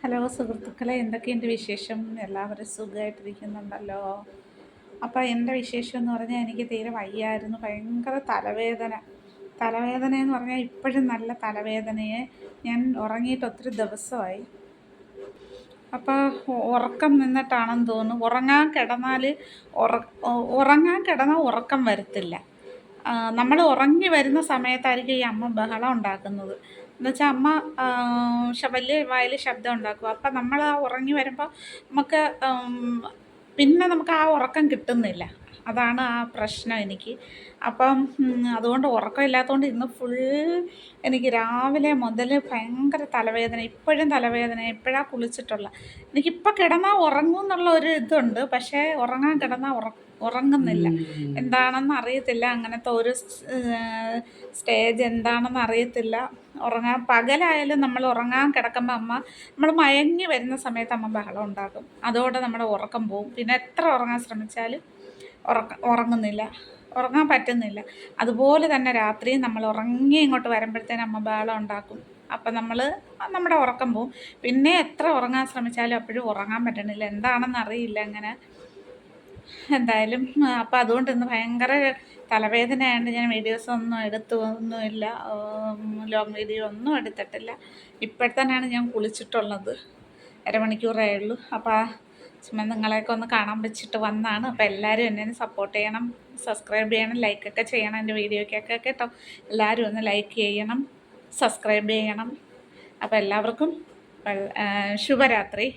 Hello സുഹൃത്തുക്കളെ, എന്തൊക്കെയുണ്ട് വിശേഷം? എല്ലാവരും സുഖമായിട്ടിരിക്കുന്നുണ്ടല്ലോ. അപ്പോൾ എൻ്റെ വിശേഷം എന്ന് പറഞ്ഞാൽ എനിക്ക് തീരെ വയ്യായിരുന്നു, ഭയങ്കര തലവേദന. തലവേദന എന്ന് പറഞ്ഞാൽ ഇപ്പോഴും നല്ല തലവേദനയെ. ഞാൻ ഉറങ്ങിയിട്ട് ഒത്തിരി ദിവസമായി. അപ്പോൾ ഉറക്കം നിന്നിട്ടാണെന്ന് തോന്നുന്നു. ഉറങ്ങാൻ കിടന്നാൽ ഉറക്കം വരത്തില്ല. നമ്മൾ ഉറങ്ങി വരുന്ന സമയത്തായിരിക്കും ഈ അമ്മ ബഹളം ഉണ്ടാക്കുന്നത്. എന്നുവെച്ചാൽ അമ്മ വലിയ വായിൽ ശബ്ദം ഉണ്ടാക്കും. അപ്പം നമ്മൾ ആ ഉറങ്ങി വരുമ്പോൾ നമുക്ക് പിന്നെ നമുക്ക് ആ ഉറക്കം കിട്ടുന്നില്ല. അതാണ് ആ പ്രശ്നം എനിക്ക്. അപ്പം അതുകൊണ്ട് ഉറക്കമില്ലാത്തതുകൊണ്ട് ഇന്ന് ഫുൾ എനിക്ക് രാവിലെ മുതൽ ഭയങ്കര തലവേദന. ഇപ്പോഴും തലവേദന. ഇപ്പോഴാണ് കുളിച്ചിട്ടുള്ളത്. എനിക്കിപ്പോൾ കിടന്നാൽ ഉറങ്ങും എന്നുള്ള ഒരു ഇതുണ്ട്. പക്ഷേ ഉറങ്ങാൻ കിടന്നാൽ ഉറങ്ങുന്നില്ല. എന്താണെന്ന് അറിയത്തില്ല. അങ്ങനത്തെ ഒരു സ്റ്റേജ് എന്താണെന്ന് അറിയത്തില്ല. പകലായാലും നമ്മൾ ഉറങ്ങാൻ കിടക്കുമ്പോൾ നമ്മൾ മയങ്ങി വരുന്ന സമയത്ത് അമ്മ ബഹളം ഉണ്ടാക്കും. അതോടെ നമ്മുടെ ഉറക്കം പോവും. പിന്നെ എത്ര ഉറങ്ങാൻ ശ്രമിച്ചാലും ഉറങ്ങുന്നില്ല, ഉറങ്ങാൻ പറ്റുന്നില്ല. അതുപോലെ തന്നെ രാത്രി നമ്മൾ ഉറങ്ങി ഇങ്ങോട്ട് വരുമ്പോഴത്തേനും അമ്മ ബഹളം ഉണ്ടാക്കും. അപ്പം നമ്മുടെ ഉറക്കം പോവും. പിന്നെ എത്ര ഉറങ്ങാൻ ശ്രമിച്ചാലും അപ്പോഴും ഉറങ്ങാൻ പറ്റണില്ല. എന്താണെന്ന് അറിയില്ല അങ്ങനെ. എന്തായാലും അപ്പം അതുകൊണ്ട് ഇന്ന് ഭയങ്കര തലവേദനയായതുകൊണ്ട് ഞാൻ ഒന്നുമില്ല. ലോങ് വീഡിയോ ഒന്നും എടുത്തിട്ടില്ല. ഇപ്പോഴത്തന്നെയാണ് ഞാൻ കുളിച്ചിട്ടുള്ളത്. അരമണിക്കൂറേ ഉള്ളൂ. അപ്പോൾ ചുമ്മാ നിങ്ങളെയൊക്കെ ഒന്ന് കാണാൻ വെച്ചിട്ട് വന്നതാണ്. അപ്പോൾ എല്ലാവരും എന്നെ സപ്പോർട്ട് ചെയ്യണം, സബ്സ്ക്രൈബ് ചെയ്യണം, ലൈക്കൊക്കെ ചെയ്യണം എൻ്റെ വീഡിയോയ്ക്കൊക്കെ കേട്ടോ. എല്ലാവരും ഒന്ന് ലൈക്ക് ചെയ്യണം, സബ്സ്ക്രൈബ് ചെയ്യണം. അപ്പോൾ എല്ലാവർക്കും ശുഭരാത്രി.